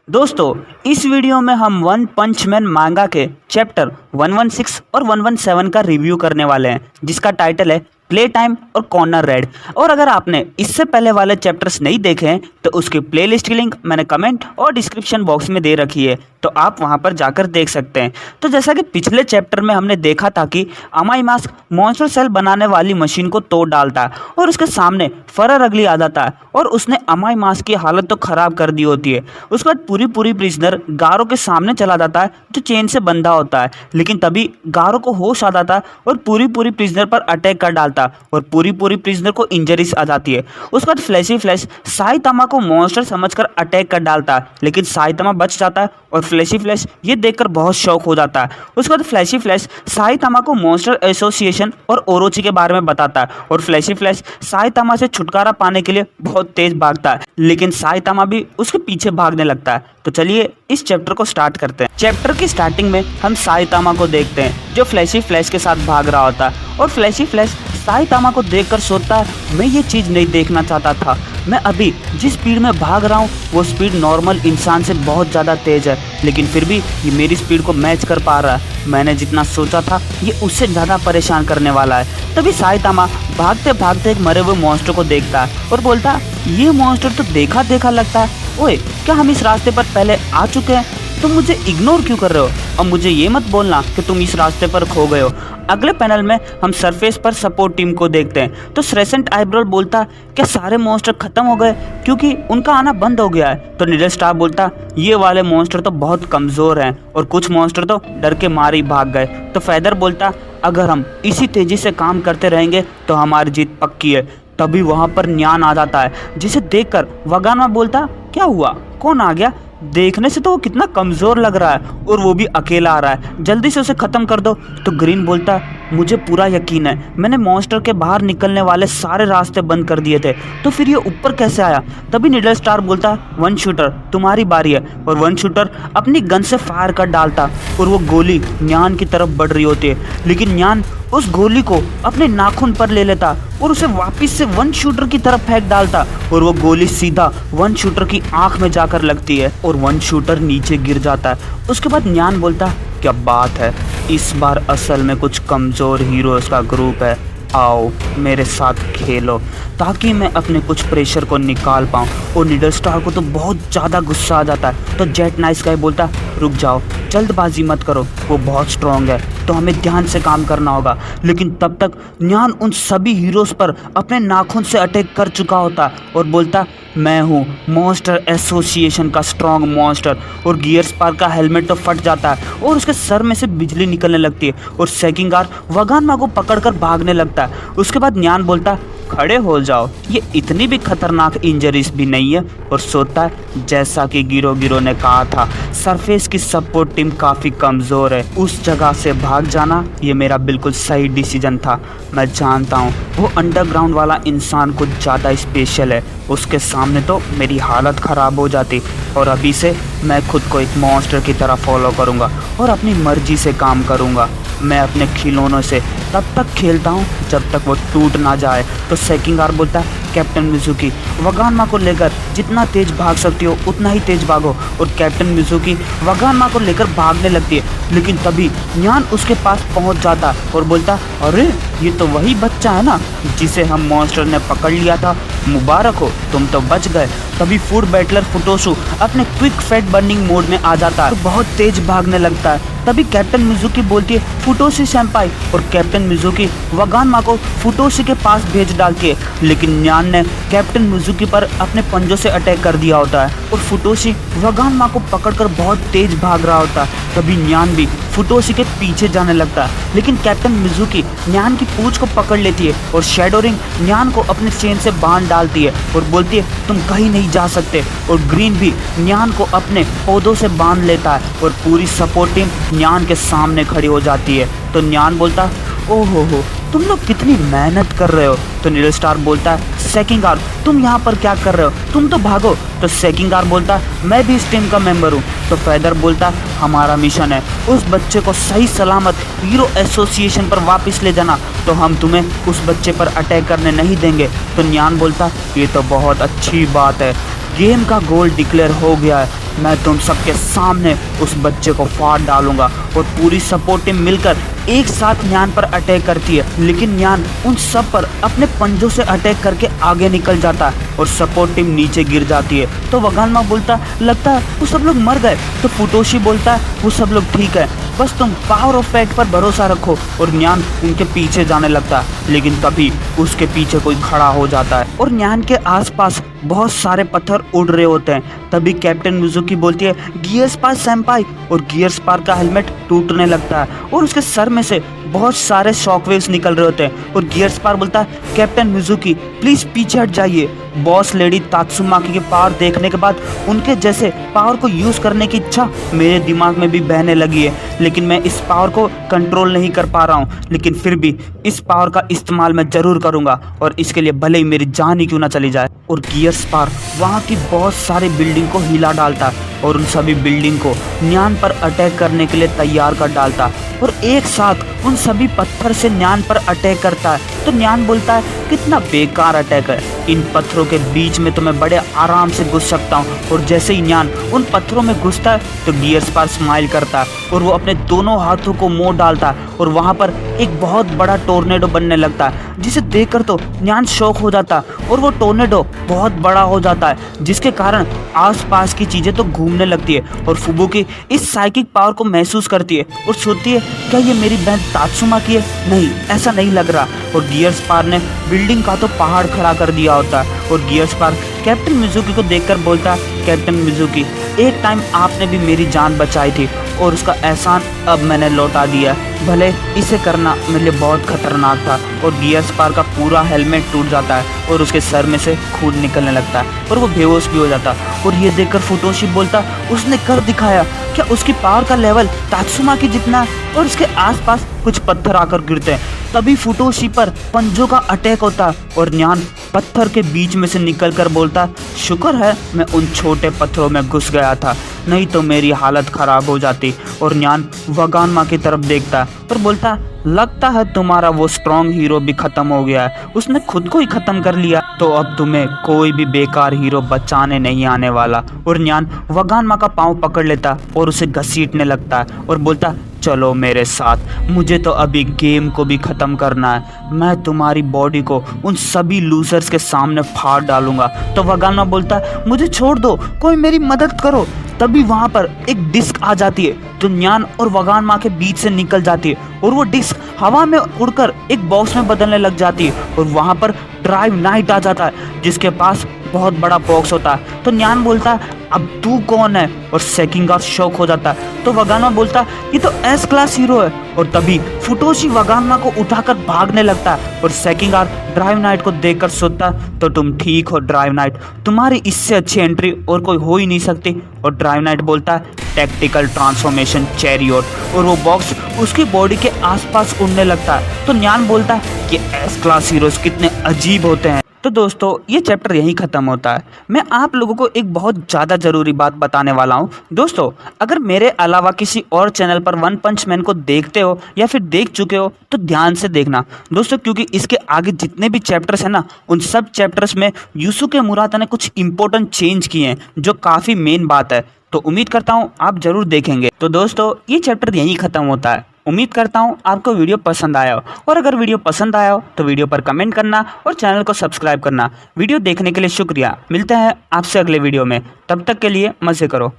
दोस्तों, इस वीडियो में हम वन पंच मैन मांगा के चैप्टर 116 और 117 का रिव्यू करने वाले हैं, जिसका टाइटल है प्ले टाइम और कॉर्नर रेड। और अगर आपने इससे पहले वाले चैप्टर्स नहीं देखे हैं तो उसकी प्लेलिस्ट की लिंक मैंने कमेंट और डिस्क्रिप्शन बॉक्स में दे रखी है, तो आप वहां पर जाकर देख सकते हैं। तो जैसा कि पिछले चैप्टर में हमने देखा था कि अमाई मास्क मॉन्स्टर सेल बनाने वाली मशीन को तोड़ डालता है और उसके सामने फरर अगली आ जाता है और उसने अमाई मास्क की हालत तो खराब कर दी होती है। उसके बाद पूरी प्रिजनर गारो के सामने चला जाता है जो चेन से बंधा होता है, लेकिन तभी गारो को होश आ जाता है और पूरी प्रिजनर पर अटैक कर डालता है और पूरी प्रिजनर को इंजरीज आ जाती है। उसके बाद फ्लैशी फ्लैश साइतामा को मॉन्स्टर समझकर अटैक कर डालता है, लेकिन साइतामा बच जाता है और फ्लैशी फ्लैश ये देखकर बहुत शौक हो जाता है। उसके बाद फ्लैशी फ्लैश साइतामा को मॉन्स्टर एसोसिएशन और ओरोची के बारे में बताता है और फ्लैशी फ्लैश साइतामा से छुटकारा पाने के लिए बहुत तेज भागता है, लेकिन साइतामा भी उसके पीछे भागने लगता है। तो चलिए इस चैप्टर को स्टार्ट करते हैं। चैप्टर की स्टार्टिंग में हम साइतामा को देखते हैं जो फ्लैशी फ्लैश के साथ भाग रहा होता है और फ्लैशी फ्लैश साइतामा को देखकर सोचता है, मैं ये चीज़ नहीं देखना चाहता था। मैं अभी जिस स्पीड में भाग रहा हूँ वो स्पीड नॉर्मल इंसान से बहुत ज़्यादा तेज़ है, लेकिन फिर भी ये मेरी स्पीड को मैच कर पा रहा है। मैंने जितना सोचा था ये उससे ज़्यादा परेशान करने वाला है। तभी साइतामा भागते भागते एक मरे हुए मॉन्स्टर को देखता है और बोलता है, ये मॉन्स्टर तो देखा देखा लगता है। ओए, क्या हम इस रास्ते पर पहले आ चुके हैं? तुम मुझे इग्नोर क्यों कर रहे हो? और मुझे ये मत बोलना कि तुम इस रास्ते पर खो गए हो। अगले पैनल में हम सरफेस पर सपोर्ट टीम को देखते हैं तो स्ट्रेसेंट आइब्रोल बोलता, क्या सारे मॉन्स्टर खत्म हो गए क्योंकि उनका आना बंद हो गया है? तो नीडल स्टार बोलता, ये वाले मॉन्स्टर तो बहुत कमज़ोर हैं और कुछ मॉन्स्टर तो डर के मारे ही भाग गए। तो फेदर बोलता, अगर हम इसी तेज़ी से काम करते रहेंगे तो हमारी जीत पक्की है। तभी वहाँ पर न्यान आ जाता है, जिसे देखकर वगानवा बोलता, क्या हुआ, कौन आ गया? देखने से तो वो कितना कमज़ोर लग रहा है और वो भी अकेला आ रहा है, जल्दी से उसे ख़त्म कर दो। तो ग्रीन बोलता, मुझे पूरा यकीन है, मैंने मॉन्स्टर के बाहर निकलने वाले सारे रास्ते बंद कर दिए थे, तो फिर ये ऊपर कैसे आया? तभी निडल स्टार बोलता, वन शूटर तुम्हारी बारी है। और वन शूटर अपनी गन से फायर कर डालता और वो गोली न्यान की तरफ बढ़ रही होती है, लेकिन न्यान उस गोली को अपने नाखून पर ले लेता और उसे वापस से वन शूटर की तरफ फेंक डालता और वो गोली सीधा वन शूटर की आंख में जाकर लगती है और वन शूटर नीचे गिर जाता है। उसके बाद न्यान बोलता, क्या बात है, इस बार असल में कुछ कमज़ोर हीरोज़ का ग्रुप है, आओ मेरे साथ खेलो ताकि मैं अपने कुछ प्रेशर को निकाल पाऊँ। और निडल स्टार को तो बहुत ज़्यादा गुस्सा आ जाता है। तो जेट नाइस गाय बोलता, रुक जाओ, जल्दबाजी मत करो, वो बहुत स्ट्रॉन्ग है तो हमें ध्यान से काम करना होगा। लेकिन तब तक न्यान उन सभी हीरोज़ पर अपने नाखून से अटैक कर चुका होता और बोलता, मैं हूँ मॉन्स्टर एसोसिएशन का स्ट्रॉन्ग मॉन्स्टर। और गियर स्पार्क का हेलमेट तो फट जाता है और उसके सर में से बिजली निकलने लगती है और सेकिंगार वगानमा को पकड़कर भागने लगता है। उसके बाद न्यान बोलता, खड़े हो जाओ, ये इतनी भी खतरनाक इंजरीज भी नहीं है। और सोचता है, जैसा कि गिरो ने कहा था, सरफेस की सपोर्ट टीम काफ़ी कमज़ोर है, उस जगह से भाग जाना ये मेरा बिल्कुल सही डिसीजन था। मैं जानता हूँ वो अंडरग्राउंड वाला इंसान कुछ ज़्यादा स्पेशल है, उसके सामने तो मेरी हालत ख़राब हो जाती। और अभी से मैं खुद को एक मॉन्स्टर की तरह फॉलो करूँगा और अपनी मर्जी से काम करूँगा। मैं अपने खिलौनों से तब तक खेलता हूँ जब तक वो टूट ना जाए। तो सेकिंगार बोलता है, कैप्टन मिज़ुकी, वगानमा को लेकर जितना तेज भाग सकती हो उतना ही तेज भागो। और कैप्टन मिज़ुकी वगानमा को लेकर भागने लगती है, लेकिन तभी न्यान उसके पास पहुंच जाता और बोलता, अरे ये तो वही बच्चा है ना जिसे हम मॉन्स्टर ने पकड़ लिया था, मुबारक हो, तुम तो बच गए। तभी फूड बैटलर फुटोशु अपने क्विक फैट बर्निंग मोड में आ जाता है और बहुत तेज भागने लगता है। तभी कैप्टन मिज़ुकी बोलती है, फुटोशी सेंपाई। और कैप्टन मिज़ुकी वगानमा को फुटोशी के पास भेज डालती है, लेकिन न्यान ने कैप्टन मिज़ुकी पर अपने पंजों से अटैक कर दिया होता है और फुटोशी वगानमा को पकड़कर बहुत तेज भाग रहा होता है। तभी न्यान भी फुटोशी के पीछे जाने लगता है, लेकिन कैप्टन मिज़ुकी न्यान की पूंछ को पकड़ लेती है और शैडो रिंग न्यान को अपने चेन से बांध डालती है और बोलती है, तुम कहीं नहीं जा सकते। और ग्रीन भी न्यान को अपने पौधों से बांध लेता है और पूरी सपोर्ट टीम न्यान के सामने खड़ी हो जाती है। तो न्यान बोलता, ओहो हो, तुम लोग कितनी मेहनत कर रहे हो। तो नीडल स्टार बोलता है, सेकिंगार तुम यहाँ पर क्या कर रहे हो, तुम तो भागो। तो सेकिंगार बोलता है, मैं भी इस टीम का मेंबर हूँ। तो फेदर बोलता है, हमारा मिशन है उस बच्चे को सही सलामत हीरो एसोसिएशन पर वापस ले जाना, तो हम तुम्हें उस बच्चे पर अटैक करने नहीं देंगे। तो न्यान बोलता, ये तो बहुत अच्छी बात है, गेम का गोल डिक्लेयर हो गया है, मैं तुम सबके सामने उस बच्चे को फाड़ डालूंगा। और पूरी सपोर्ट टीम मिलकर एक साथ न्यान पर अटैक करती है, लेकिन न्यान उन सब पर अपने पंजों से अटैक करके आगे निकल जाता है और सपोर्ट टीम नीचे गिर जाती है। तो वगानमा बोलता लगता है वो सब लोग मर गए। तो फुटोशी बोलता है वो सब लोग ठीक है, बस तुम पावर ऑफ फैक्ट पर भरोसा रखो। और न्यान उनके पीछे जाने लगता है, लेकिन तभी उसके पीछे कोई खड़ा हो जाता है और न्यान के आसपास बहुत सारे पत्थर उड़ रहे होते हैं। तभी कैप्टन मिजुकी बोलती है गियर स्पार सेंपाई, और गियर स्पार का हेलमेट टूटने लगता है और उसके सर में से बहुत सारे शॉकवेव्स निकल रहे होते हैं। और गियर स्पार बोलता है कैप्टन मिजुकी प्लीज पीछे हट जाइए। बॉस लेडी तात्सुमाकी के पावर देखने के बाद उनके जैसे पावर को यूज करने की इच्छा मेरे दिमाग में भी बहने लगी है, लेकिन मैं इस पावर को कंट्रोल नहीं कर पा रहा हूँ। लेकिन फिर भी इस पावर का इस्तेमाल मैं जरूर करूँगा, और इसके लिए भले ही मेरी जान ही क्यों ना चली जाए। और गियर स्पार वहाँ की बहुत सारी बिल्डिंग को हिला डालता और उन सभी बिल्डिंग को न्यान पर अटैक करने के लिए तैयार कर डालता और एक साथ उन सभी पत्थर से न्यान पर अटैक करता है। तो न्यान बोलता है कितना बेकार अटैक है, इन पत्थरों के बीच में तो मैं बड़े आराम से घुस सकता हूँ। और जैसे ही न्यान उन पत्थरों में घुसता है तो गियर स्पार स्माइल करता है और वो अपने दोनों हाथों को मोड़ डालता है और वहाँ पर एक बहुत बड़ा टोर्नेडो बनने लगता है, जिसे देखकर तो न्यान शॉक हो जाता है और वो टोर्नेडो बहुत बड़ा हो जाता है, जिसके कारण आसपास की चीजें तो घूमने लगती है। और फुबुकी इस साइकिक पावर को महसूस करती है और सोचती है क्या ये मेरी बहन तात्सुमाकी है? नहीं, ऐसा नहीं लग रहा। और गियर स्पार ने बिल्डिंग का तो पहाड़ खड़ा कर दिया होता है और गियर स्पार कैप्टन मिजुकी को देखकर बोलता है कैप्टन मिजुकी एक टाइम आपने भी मेरी जान बचाई थी और उसका एहसान अब मैंने लौटा दिया, भले इसे करना मेरे लिए बहुत खतरनाक था। और गियर स्पार का पूरा हेलमेट टूट जाता है और उसके सर में से खून निकलने लगता है और वो बेहोश भी हो जाता। और ये देखकर फुटोशी बोलता उसने कर दिखाया, क्या उसकी पावर का लेवल तात्सुमाकी जितना? और उसके आसपास कुछ पत्थर आकर गिरते हैं। तभी फुटोशी पर पंजों का अटैक होता और न्यान पत्थर के बीच में से निकलकर बोलता शुक्र है मैं उन छोटे पत्थरों में घुस गया था, नहीं तो मेरी हालत खराब हो जाती। और न्यान वगानमा की तरफ देखता और बोलता लगता है तुम्हारा वो स्ट्रॉन्ग हीरो भी खत्म हो गया है, उसने खुद को ही खत्म कर लिया, तो अब तुम्हें कोई भी बेकार हीरो बचाने नहीं आने वाला। और न्यान वगानमा का पाँव पकड़ लेता और उसे घसीटने लगता है और बोलता चलो मेरे साथ, मुझे तो अभी गेम को भी ख़त्म करना है, मैं तुम्हारी बॉडी को उन सभी लूजर्स के सामने फाड़ डालूंगा। तो वगानमा बोलता मुझे छोड़ दो, कोई मेरी मदद करो। तभी वहाँ पर एक डिस्क आ जाती है जो न्यान और वगानमा के बीच से निकल जाती है और वो डिस्क हवा में उड़कर एक बॉक्स में बदलने लग जाती है और वहाँ पर ड्राइव नाइट आ जाता है जिसके पास बहुत बड़ा बॉक्स होता है। तो न्यान बोलता है अब तू कौन है? और सेकिंगार शॉक हो जाता है। तो वगानमा बोलता ये तो एस क्लास हीरो है। और तभी फुटोशी वगानमा को उठाकर भागने लगता है और सेकिंगार ड्राइव नाइट को देखकर सोचता तो तुम ठीक हो ड्राइव नाइट, तुम्हारी इससे अच्छी एंट्री और कोई हो ही नहीं सकती। और ड्राइव नाइट बोलता है टैक्टिकल ट्रांसफॉर्मेशन चैरियट, और वो बॉक्स उसकी बॉडी के आसपास उड़ने लगता है। तो न्यान बोलता है कि एस क्लास हीरोज कितने अजीब होते हैं। तो दोस्तों ये चैप्टर यहीं ख़त्म होता है। मैं आप लोगों को एक बहुत ज़्यादा ज़रूरी बात बताने वाला हूँ। दोस्तों अगर मेरे अलावा किसी और चैनल पर वन पंच मैन को देखते हो या फिर देख चुके हो तो ध्यान से देखना दोस्तों, क्योंकि इसके आगे जितने भी चैप्टर्स हैं ना उन सब चैप्टर्स में युसुके मुराता ने कुछ इंपॉर्टेंट चेंज किए हैं जो काफ़ी मेन बात है। तो उम्मीद करता हूँ आप ज़रूर देखेंगे। तो दोस्तों ये चैप्टर यहीं ख़त्म होता है। उम्मीद करता हूँ आपको वीडियो पसंद आया हो, और अगर वीडियो पसंद आया हो तो वीडियो पर कमेंट करना और चैनल को सब्सक्राइब करना। वीडियो देखने के लिए शुक्रिया। मिलते हैं आपसे अगले वीडियो में, तब तक के लिए मज़े करो।